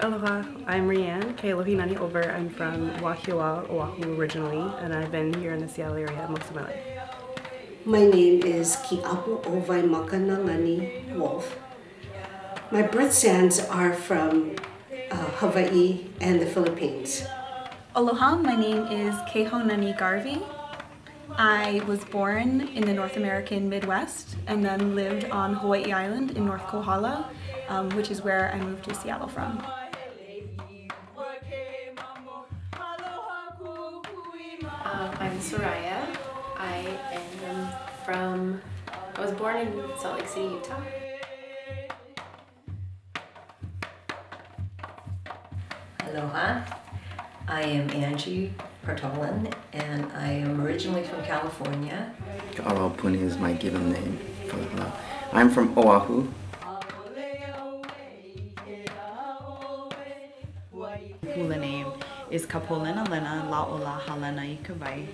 Aloha, I'm Rianne, Kealohi Nani over. I'm from Wahiawa, Oahu originally, and I've been here in the Seattle area most of my life. My name is Ki'apu Owai Makanalani Wolf. My birth sands are from Hawaii and the Philippines. Aloha, my name is Kehonani Garvey. I was born in the North American Midwest and then lived on Hawaii Island in North Kohala, which is where I moved to Seattle from. I'm Soraya. I was born in Salt Lake City, Utah. Aloha, I am Angie Partolin, and I am originally from California. Puni is my given name. I'm from Oahu. Hula name is Kapolena Lena Laola Halena Ikabai,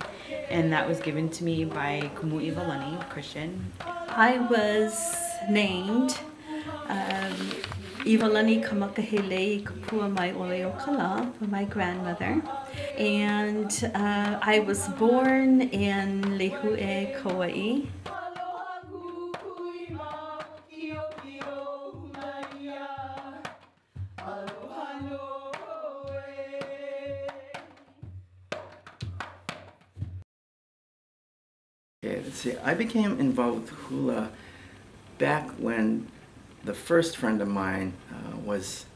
and that was given to me by Kumu Ivalani, Christian. I was named Ivalani Kamakahele Kapua Mai Oleo Kala for my grandmother, and I was born in Lehue, Kauai. See, I became involved with hula back when the first friend of mine was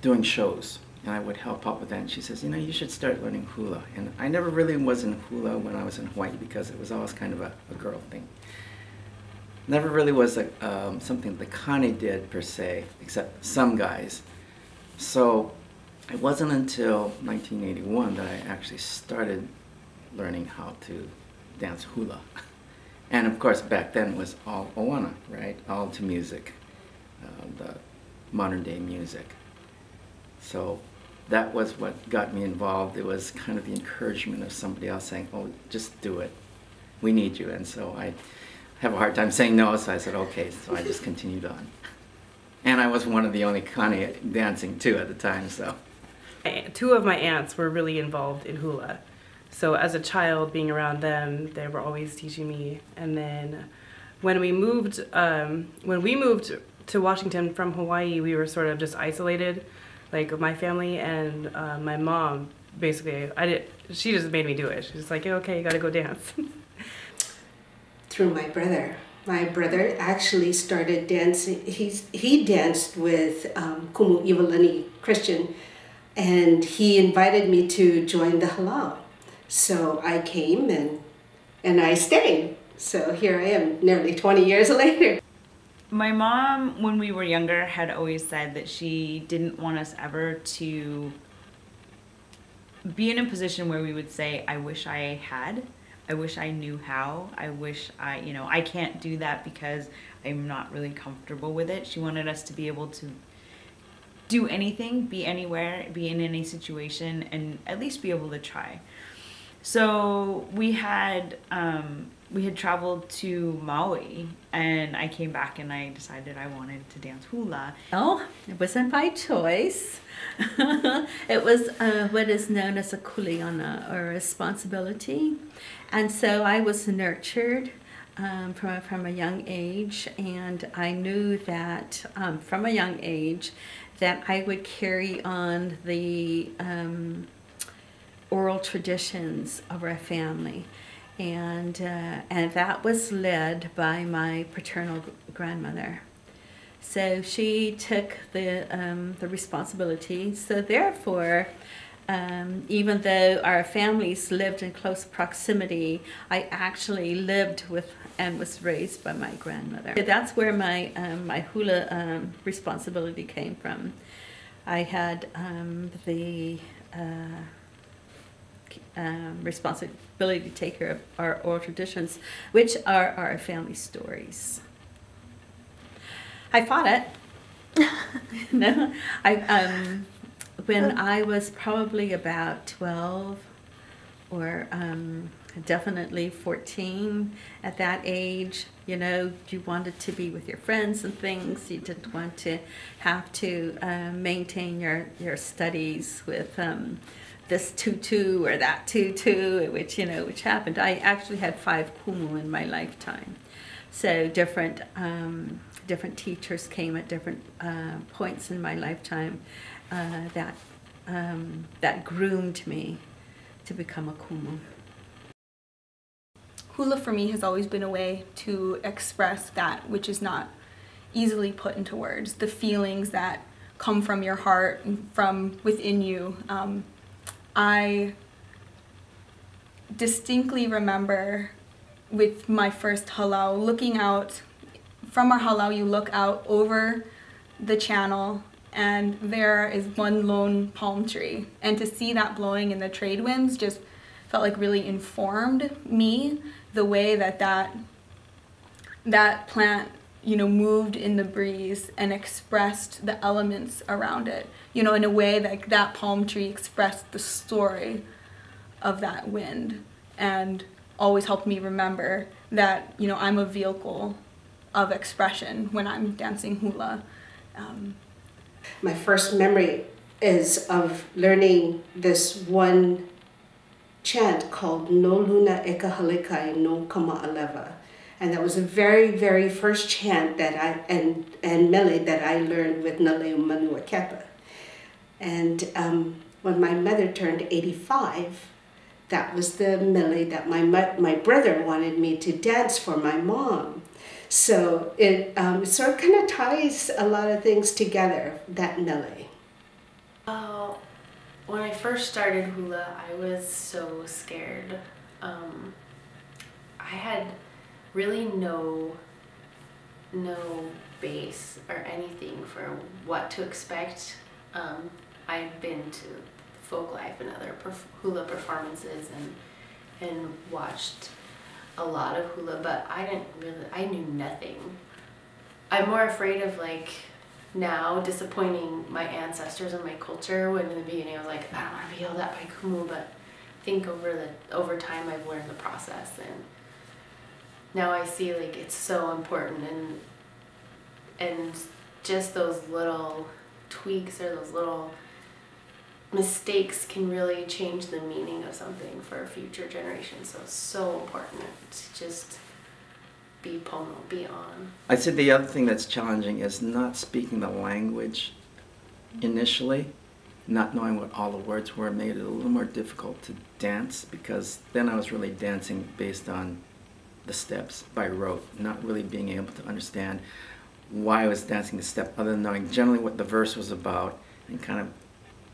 doing shows, and I would help out with that. And she says, you know, you should start learning hula. And I never really was in hula when I was in Hawaii because it was always kind of a girl thing. Never really was something the Kane did per se, except some guys. So it wasn't until 1981 that I actually started learning how to dance hula. And of course back then it was all Oana, right? All to music, the modern day music. So that was what got me involved. It was kind of the encouragement of somebody else saying, oh, just do it. We need you. And so I have a hard time saying no, so I said okay, so I just continued on. And I was one of the only Kane dancing too at the time, so. Two of my aunts were really involved in hula. So as a child, being around them, they were always teaching me. And then when we moved to Washington from Hawaii, we were sort of just isolated, like my family and my mom. Basically, she just made me do it. She's like, okay, you gotta go dance. Through my brother. My brother actually started dancing. He danced with Kumu Ivalani, Christian, and he invited me to join the halau. So I came and I stayed. So here I am nearly 20 years later. My mom, when we were younger, had always said that she didn't want us ever to be in a position where we would say, I wish I had, I wish I knew how, I wish I can't do that because I'm not really comfortable with it. She wanted us to be able to do anything, be anywhere, be in any situation, and at least be able to try. So we had traveled to Maui, and I came back and I decided I wanted to dance hula. Oh, it wasn't by choice. It was what is known as a kuleana, or responsibility. And so I was nurtured from a young age, and I knew that from a young age that I would carry on the oral traditions of our family, and that was led by my paternal grandmother. So she took the responsibility. So therefore, even though our families lived in close proximity, I actually lived with and was raised by my grandmother. That's where my my hula responsibility came from. I had the responsibility to take care of our oral traditions, which are our family stories. I fought it. No, when I was probably about 12 or definitely 14 at that age. You know, you wanted to be with your friends and things. You didn't want to have to maintain your studies with this tutu or that tutu, which, you know, which happened. I actually had 5 kumu in my lifetime. So different teachers came at different points in my lifetime that groomed me to become a kumu. Hula for me has always been a way to express that which is not easily put into words, the feelings that come from your heart and from within you. I distinctly remember with my first halau, looking out, from our halau you look out over the channel and there is one lone palm tree. And to see that blowing in the trade winds just felt like really informed me, the way that plant, you know, moved in the breeze and expressed the elements around it, you know, in a way that that palm tree expressed the story of that wind, and always helped me remember that, you know, I'm a vehicle of expression when I'm dancing hula. My first memory is of learning this one chant called No Luna Eka Halikai No Kama Aleva. And that was the very, very first chant that and melody that I learned with Lei O Manu akepa. And when my mother turned 85, that was the melody that my brother wanted me to dance for my mom. So it sort of kind of ties a lot of things together, that melody. When I first started hula, I was so scared. I had really no base or anything for what to expect. I've been to folk life and other hula performances and watched a lot of hula, but I knew nothing. I'm more afraid of, like, now disappointing my ancestors and my culture, when in the beginning I was like, I don't want to be yelled at by kumu, but I think over time I've learned the process, and now I see, like, it's so important, and just those little tweaks or those little mistakes can really change the meaning of something for a future generation. So it's so important to just be pono, be on. I'd say the other thing that's challenging is not speaking the language initially. Not knowing what all the words were made it a little more difficult to dance, because then I was really dancing based on the steps by rote, not really being able to understand why I was dancing the step, other than knowing generally what the verse was about and kind of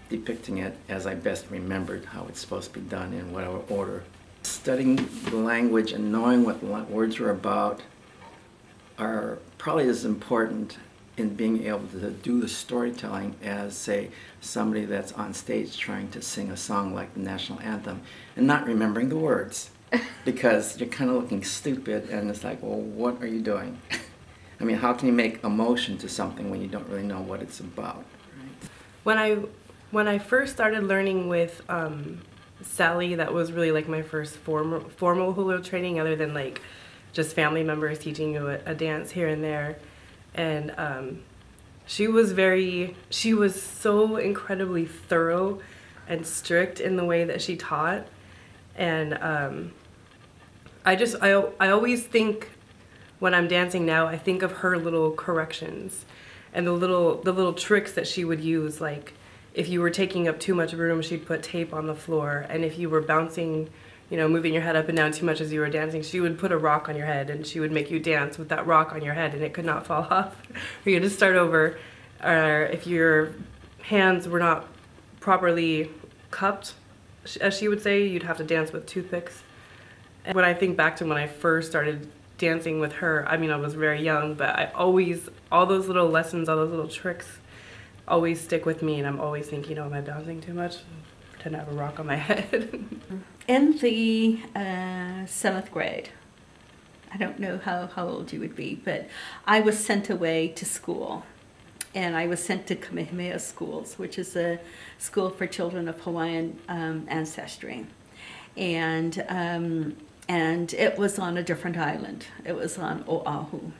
depicting it as I best remembered how it's supposed to be done in whatever order. Studying the language and knowing what words are about are probably as important in being able to do the storytelling as, say, somebody that's on stage trying to sing a song like the national anthem and not remembering the words, because you're kind of looking stupid, and it's like, well, what are you doing? I mean, how can you make emotion to something when you don't really know what it's about? Right? When I first started learning with Sally, that was really like my first formal hula training, other than like just family members teaching you a dance here and there. And she was so incredibly thorough and strict in the way that she taught. And I always think, when I'm dancing now, I think of her little corrections and the little tricks that she would use. Like, if you were taking up too much room, she'd put tape on the floor. And if you were bouncing, you know, moving your head up and down too much as you were dancing, she would put a rock on your head, and she would make you dance with that rock on your head, and it could not fall off. Or you had to start over. Or if your hands were not properly cupped, as she would say, you'd have to dance with toothpicks. And when I think back to when I first started dancing with her, I mean, I was very young, but all those little lessons, all those little tricks always stick with me, and I'm always thinking, oh, am I bouncing too much? Pretend to have a rock on my head. In the 7th grade, I don't know how old you would be, but I was sent away to school. And I was sent to Kamehameha schools, which is a school for children of Hawaiian ancestry. and it was on a different island. It was on Oahu.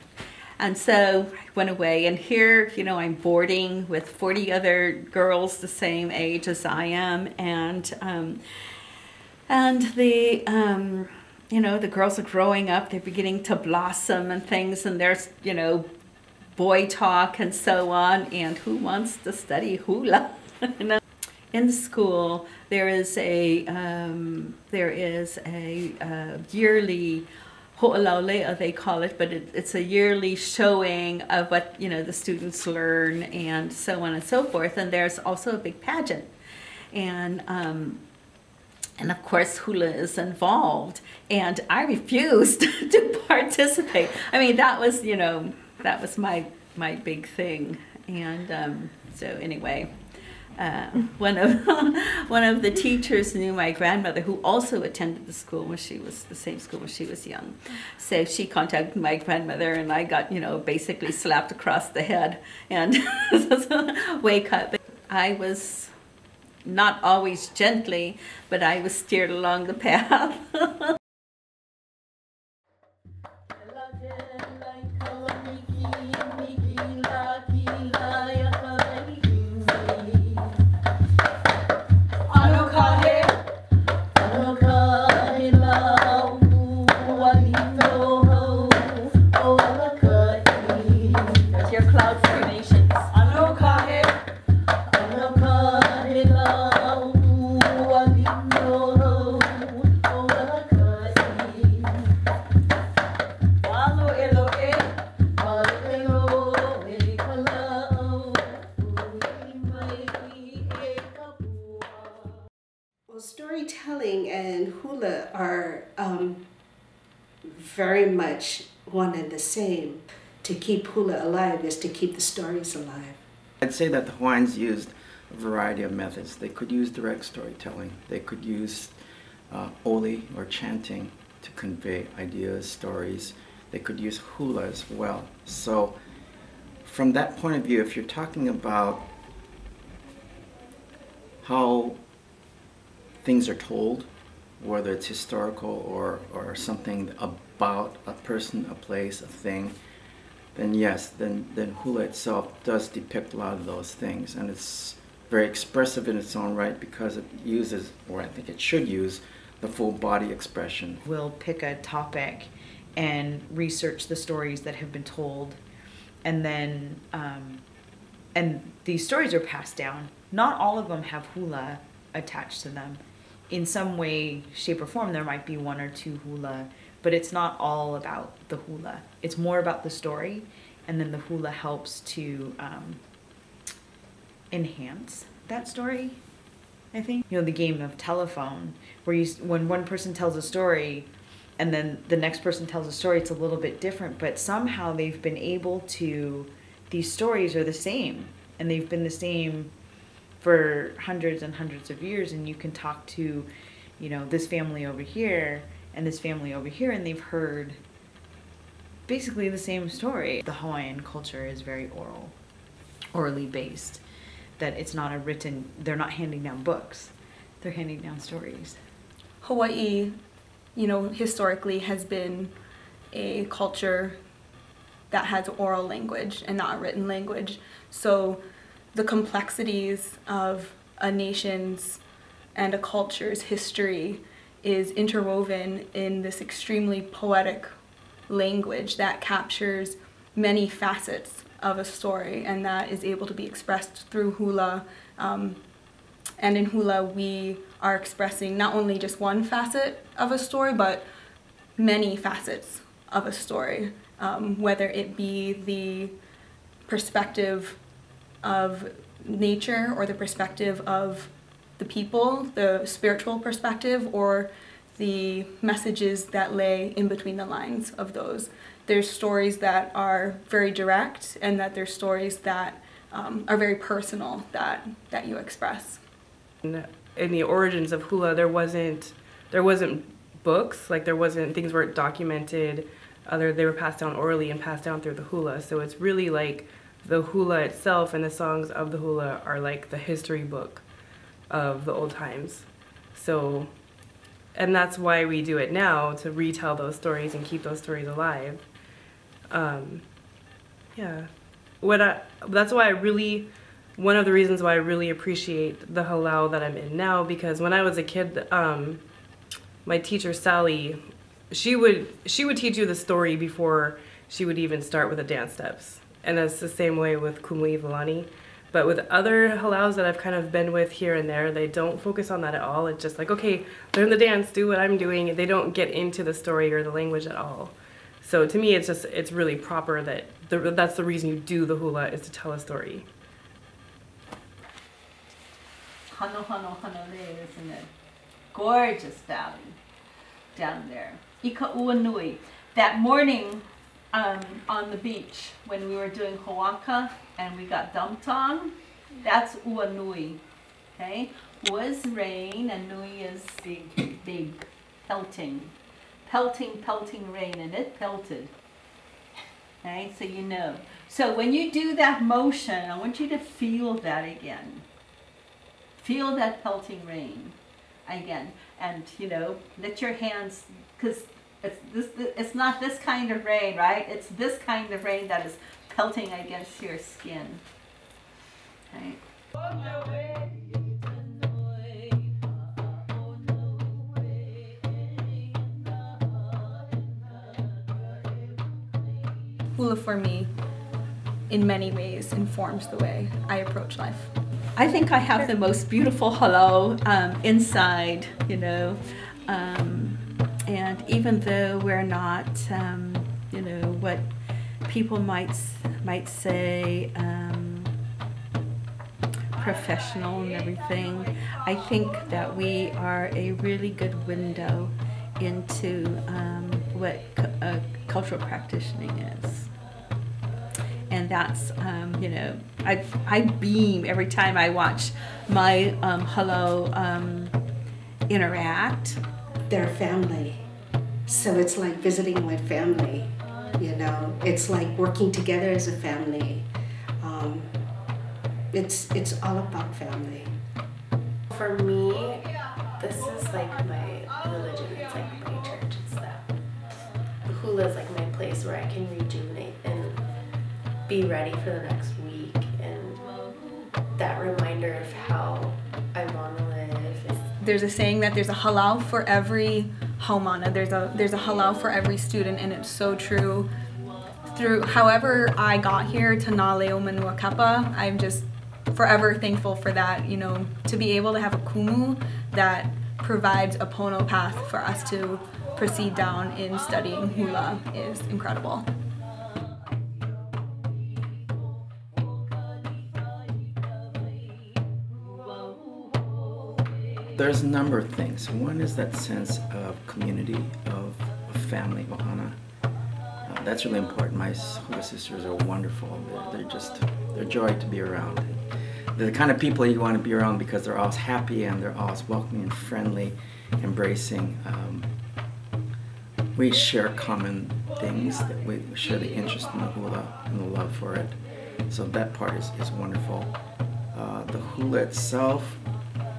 And so I went away, and here, you know, I'm boarding with 40 other girls the same age as I am, and the you know, the girls are growing up, they're beginning to blossom and things, and there's, you know, boy talk and so on, and who wants to study hula? You know? In school, there is a yearly ho'olaulea, they call it, but it's a yearly showing of what, you know, the students learn and so on and so forth. And there's also a big pageant, and of course hula is involved. And I refused to participate. I mean, that was, you know, that was my big thing. And so anyway. One of the teachers knew my grandmother, who also attended the school when she was the same school when she was young. So she contacted my grandmother, and I got, you know, basically slapped across the head and wake up. I was not always gently, but I was steered along the path. Storytelling and hula are very much one and the same. To keep hula alive is to keep the stories alive. I'd say that the Hawaiians used a variety of methods. They could use direct storytelling. They could use oli, or chanting, to convey ideas, stories. They could use hula as well. So from that point of view, if you're talking about how things are told, whether it's historical or something about a person, a place, a thing, then yes, then hula itself does depict a lot of those things, and it's very expressive in its own right because it uses, or I think it should use, the full body expression. We'll pick a topic and research the stories that have been told, and then and these stories are passed down. Not all of them have hula attached to them. In some way, shape, or form, there might be one or two hula, but it's not all about the hula. It's more about the story, and then the hula helps to enhance that story, I think. You know, the game of telephone, where when one person tells a story, and then the next person tells a story, it's a little bit different, but somehow they've been able to, these stories are the same, and they've been the same for hundreds and hundreds of years, and you can talk to, you know, this family over here and this family over here, and they've heard basically the same story. The Hawaiian culture is very orally based, that it's not a written, they're not handing down books, they're handing down stories. Hawaii, you know, historically has been a culture that has oral language and not written language. So the complexities of a nation's and a culture's history is interwoven in this extremely poetic language that captures many facets of a story, and that is able to be expressed through hula. And in hula, we are expressing not only just one facet of a story, but many facets of a story, whether it be the perspective of nature or the perspective of the people, the spiritual perspective, or the messages that lay in between the lines of those. There's stories that are very direct, and that there's stories that are very personal that you express. In the origins of hula, there wasn't books, like things weren't documented. They were passed down orally and passed down through the hula. So it's really like the hula itself, and the songs of the hula are like the history book of the old times. So and that's why we do it now, to retell those stories and keep those stories alive. Yeah, that's why one of the reasons why I really appreciate the halau that I'm in now, because when I was a kid, my teacher Sally, she would teach you the story before she would even start with the dance steps, and it's the same way with Kumu Iwalani. But with other halaus that I've kind of been with here and there, they don't focus on that at all. It's just like, okay, learn the dance, do what I'm doing. They don't get into the story or the language at all. So to me, it's really proper that that's the reason you do the hula, is to tell a story. Hano Hano Hanole, isn't it? Gorgeous valley down there. Ika Uanui. That morning on the beach when we were doing Hoaka and we got dumped on, that's Uanui. Okay? Ua is rain and nui is big, pelting. Pelting rain, and it pelted. Okay, so you know. So when you do that motion, I want you to feel that again. Feel that pelting rain again. And, you know, let your hands, because it's not this kind of rain, right? It's this kind of rain that is pelting against your skin. Okay. Hula for me, in many ways, informs the way I approach life. I think I have the most beautiful halau inside, you know, and even though we're not, you know, what people might say, professional and everything, I think that we are a really good window into what cultural practicing is. And that's, you know, I beam every time I watch my halau interact. They're family. So it's like visiting my family, you know. It's like working together as a family. It's all about family. For me, this is like my religion. It's like my church. It's that. The hula is like my place where I can rejuvenate and be ready for the next week, and that reminder of how I want to live. There's a saying that there's a halau for every haumana. There's a halau for every student, and it's so true. Through however I got here to na Lei O Manu akepa, I'm just forever thankful for that. You know, to be able to have a kumu that provides a pono path for us to proceed down in studying hula is incredible. There's a number of things. One is that sense of community, of family, ohana. That's really important. My hula sisters are wonderful. They're joy to be around. They're the kind of people you want to be around because they're always happy and they're always welcoming and friendly, embracing. We share common things, that we share the interest in the hula and the love for it. So that part is wonderful. The hula itself,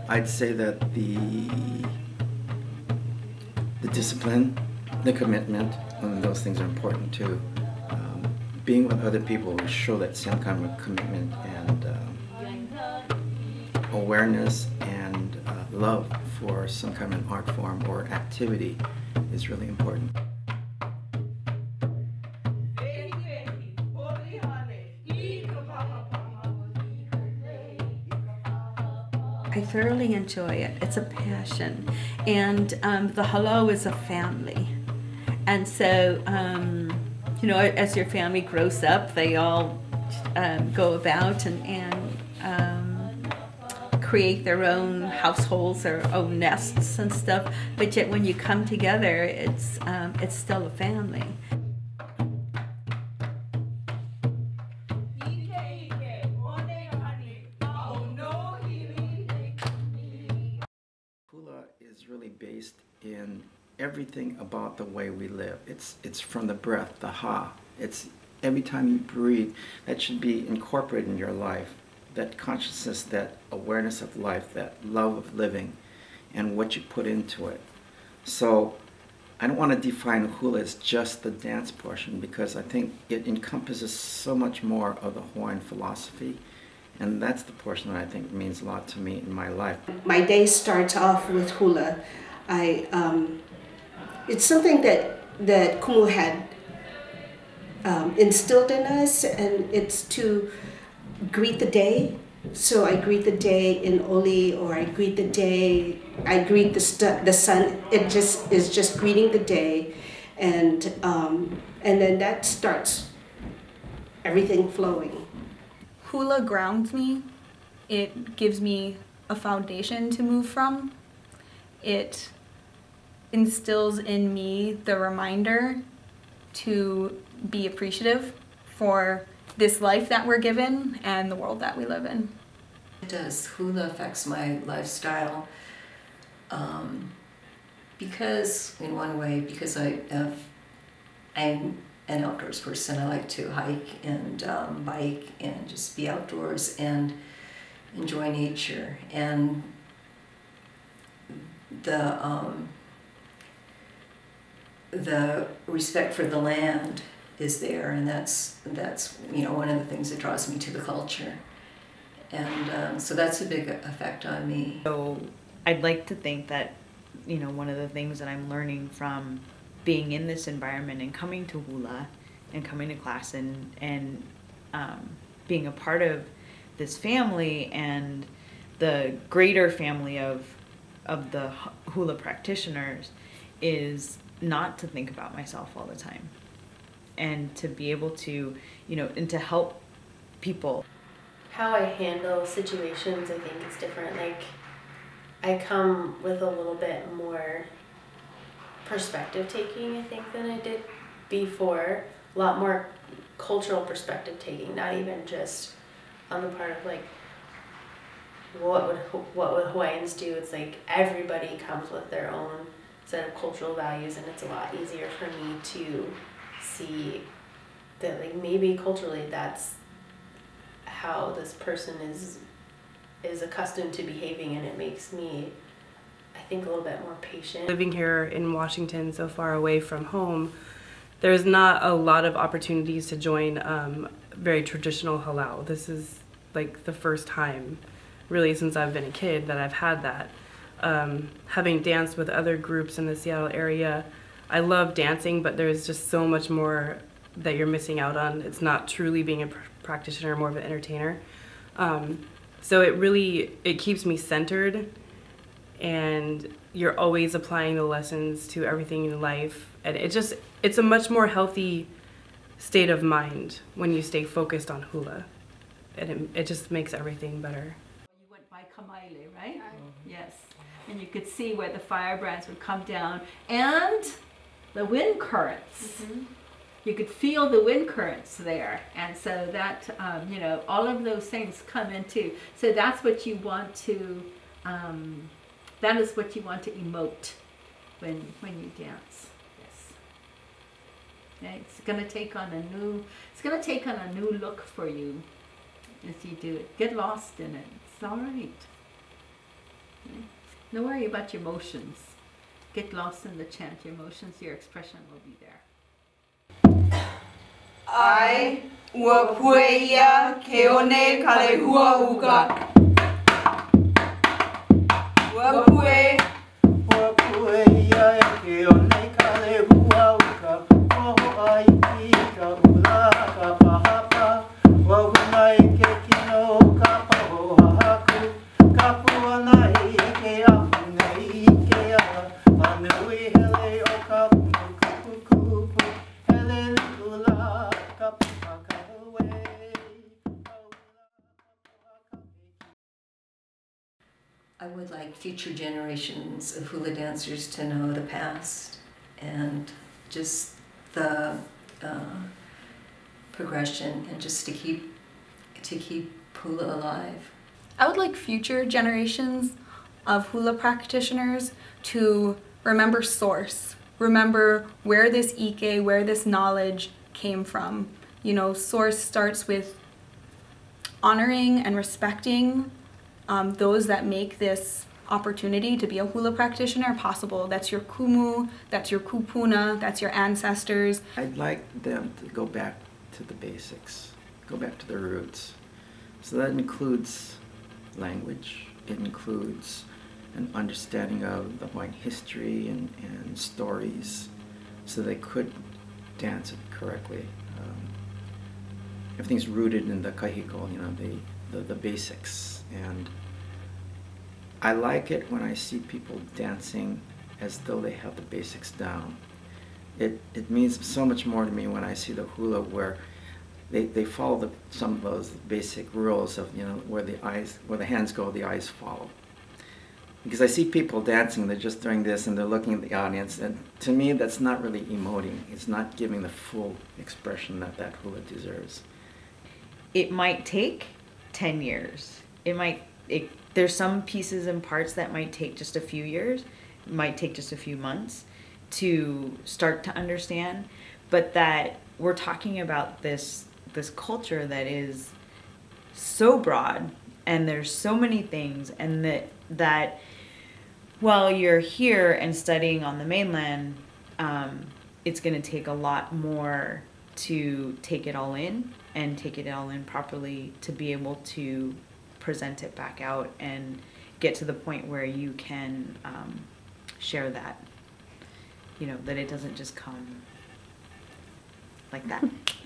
I'd say that the discipline, the commitment, and those things are important too. Being with other people will show that same kind of commitment and awareness and love for some kind of art form or activity is really important. I thoroughly enjoy it. It's a passion. And the halau is a family. And so, you know, as your family grows up, they all go about and create their own households, their own nests and stuff. But yet when you come together, it's still a family. Hula is really based in everything about the way we live. It's from the breath, the ha. It's every time you breathe, that should be incorporated in your life. That consciousness, that awareness of life, that love of living, and what you put into it. So I don't want to define hula as just the dance portion, because I think it encompasses so much more of the Hawaiian philosophy, and that's the portion that I think means a lot to me in my life. My day starts off with hula. It's something that Kumu had instilled in us, and it's to greet the day. So I greet the day in Oli, or I greet the sun. It just is just greeting the day, and then that starts everything flowing. Hula grounds me. It gives me a foundation to move from. It instills in me the reminder to be appreciative for this life that we're given and the world that we live in. It does. Hula affects my lifestyle because, in one way, because I'm an outdoors person. I like to hike and bike and just be outdoors and enjoy nature. And the respect for the land is there, and that's one of the things that draws me to the culture, and so that's a big effect on me. So I'd like to think that one of the things that I'm learning from being in this environment and coming to hula and coming to class and being a part of this family and the greater family of the hula practitioners is not to think about myself all the time, and to be able to, and to help people. How I handle situations, I think, is different. Like, I come with a little bit more perspective taking, I think, than I did before. A lot more cultural perspective taking, not even just on the part of like, what would Hawaiians do? It's like everybody comes with their own set of cultural values, and it's a lot easier for me to see that, like, maybe culturally that's how this person is accustomed to behaving, and it makes me, I think, a little bit more patient. Living here in Washington, so far away from home, there's not a lot of opportunities to join very traditional halau. This is like the first time, really, since I've been a kid that I've had that. Having danced with other groups in the Seattle area, I love dancing, but there's just so much more that you're missing out on. It's not truly being a practitioner, more of an entertainer. So it keeps me centered, and you're always applying the lessons to everything in life. And it's a much more healthy state of mind when you stay focused on hula. And it just makes everything better. You went by Kamaile, right? Yes. And you could see where the firebrands would come down, and the wind currents. Mm-hmm. You could feel the wind currents there, and so that all of those things come into. So that's what you want to. That is what you want to emote when you dance. Yes. Okay? It's going to take on a new. It's going to take on a new look for you as you do it. Get lost in it. It's all right. Okay? Don't worry about your emotions. Get lost in the chant. Your emotions, your expression will be there. Ai ua pueia ke one kale hua uka. Ua pueia ke one kale hua uka. Oho ai ki ka ula ka pahapa. Wa unai ke kino ka paho haku. Ka puana i ke ahu nei ke a. Manui hele o ka pukupuku. Hele ula. I would like future generations of hula dancers to know the past and just the progression, and just to keep hula alive. I would like future generations of hula practitioners to remember source, remember where this ike, where this knowledge came from. Source starts with honoring and respecting those that make this opportunity to be a hula practitioner possible. That's your kumu, that's your kupuna, that's your ancestors. I'd like them to go back to the basics, go back to their roots. So that includes language, it includes an understanding of the Hawaiian history and stories, so they could dance it correctly. Everything's rooted in the kahiko, you know, the basics. And I like it when I see people dancing as though they have the basics down. It means so much more to me when I see the hula where they follow some of those basic rules of, you know, where the hands go, the eyes follow. Because I see people dancing, they're just doing this and they're looking at the audience, and to me that's not really emoting. It's not giving the full expression that that hula deserves. It might take 10 years. There's some pieces and parts that might take just a few years, it might take just a few months to start to understand, but that we're talking about this culture that is so broad, and there's so many things, and that while you're here and studying on the mainland, it's going to take a lot more to take it all in and take it all in properly to be able to present it back out and get to the point where you can share that, you know, that it doesn't just come like that.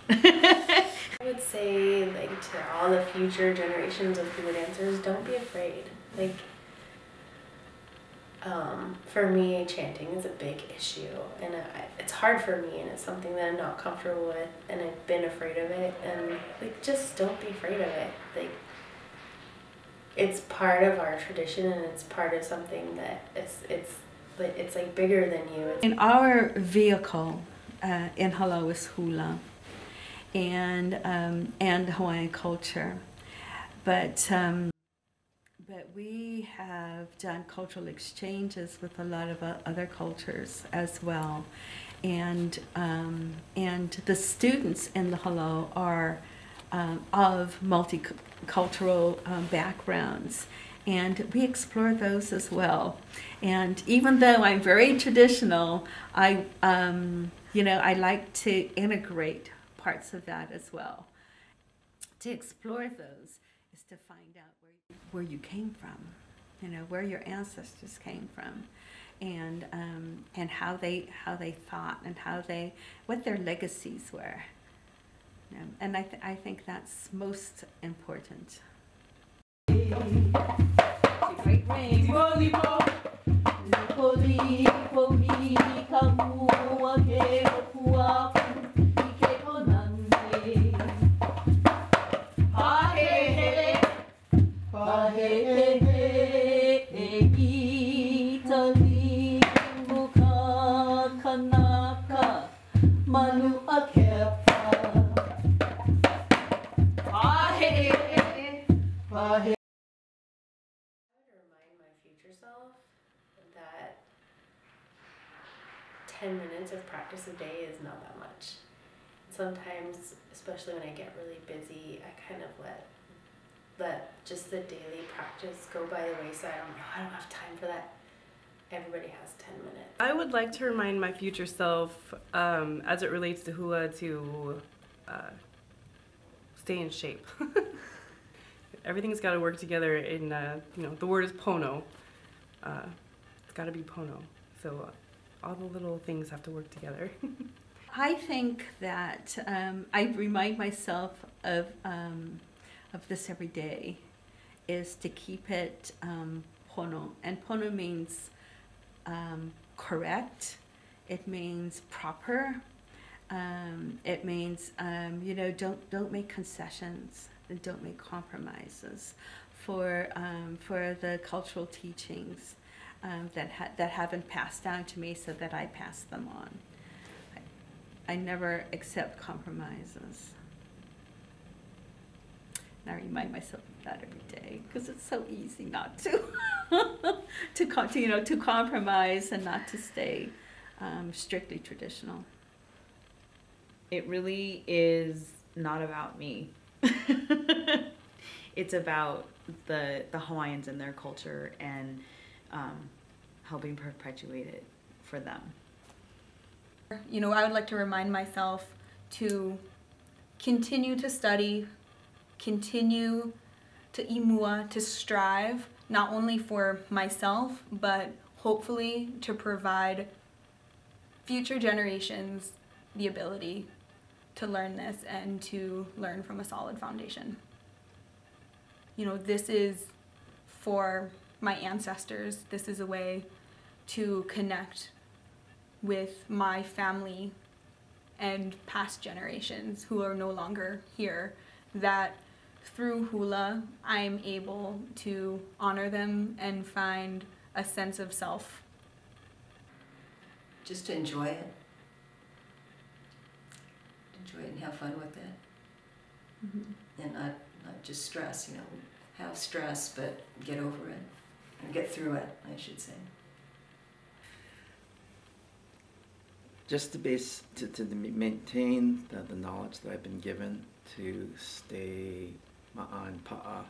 I would say, like, to all the future generations of hula dancers, don't be afraid. Like, for me, chanting is a big issue, and it's hard for me, and it's something that I'm not comfortable with, and I've been afraid of it, and, like, just don't be afraid of it. Like, it's part of our tradition, and it's part of something that it's like bigger than you. In our vehicle in Halo is hula and Hawaiian culture, but we have done cultural exchanges with a lot of other cultures as well, and the students in the Halo are of multicultural backgrounds, and we explore those as well. And even though I'm very traditional, I like to integrate parts of that as well. To explore those is to find out where you came from, you know, where your ancestors came from, and how they thought, and what their legacies were. And I think that's most important. Manu akepa. I would remind my future self that 10 minutes of practice a day is not that much. Sometimes, especially when I get really busy, I kind of let just the daily practice go by the wayside. I don't have time for that. Everybody has 10 minutes. I would like to remind my future self, as it relates to hula, to stay in shape. Everything's got to work together in, the word is pono. It's got to be pono. So all the little things have to work together. I think that I remind myself of this every day, is to keep it pono. And pono means correct. It means proper. It means don't make concessions and don't make compromises for the cultural teachings that haven't passed down to me, so that I pass them on. I never accept compromises. And I remind myself of that every day, because it's so easy not to to compromise and not to stay strictly traditional. It really is not about me. It's about the Hawaiians and their culture, and helping perpetuate it for them. You know, I would like to remind myself to continue to study, continue to imua, to strive, not only for myself, but hopefully to provide future generations the ability to learn this and to learn from a solid foundation. You know, this is for my ancestors. This is a way to connect with my family and past generations who are no longer here, that through hula I'm able to honor them and find a sense of self. Just to enjoy it. Enjoy it and have fun with it. Mm-hmm. And not just stress, you know, have stress, but get over it, or get through it, I should say. Just to maintain the knowledge that I've been given, to stay ma'an pa'a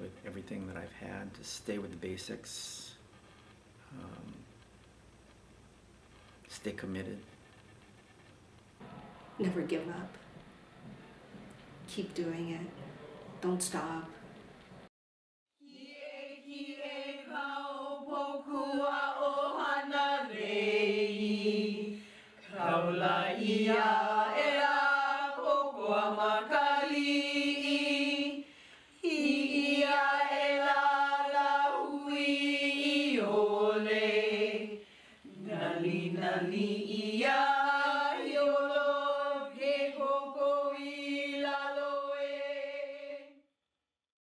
with everything that I've had, to stay with the basics, stay committed. Never give up. Keep doing it. Don't stop. Kaula ia ea kokoa makali ia e la hui i ole nali ia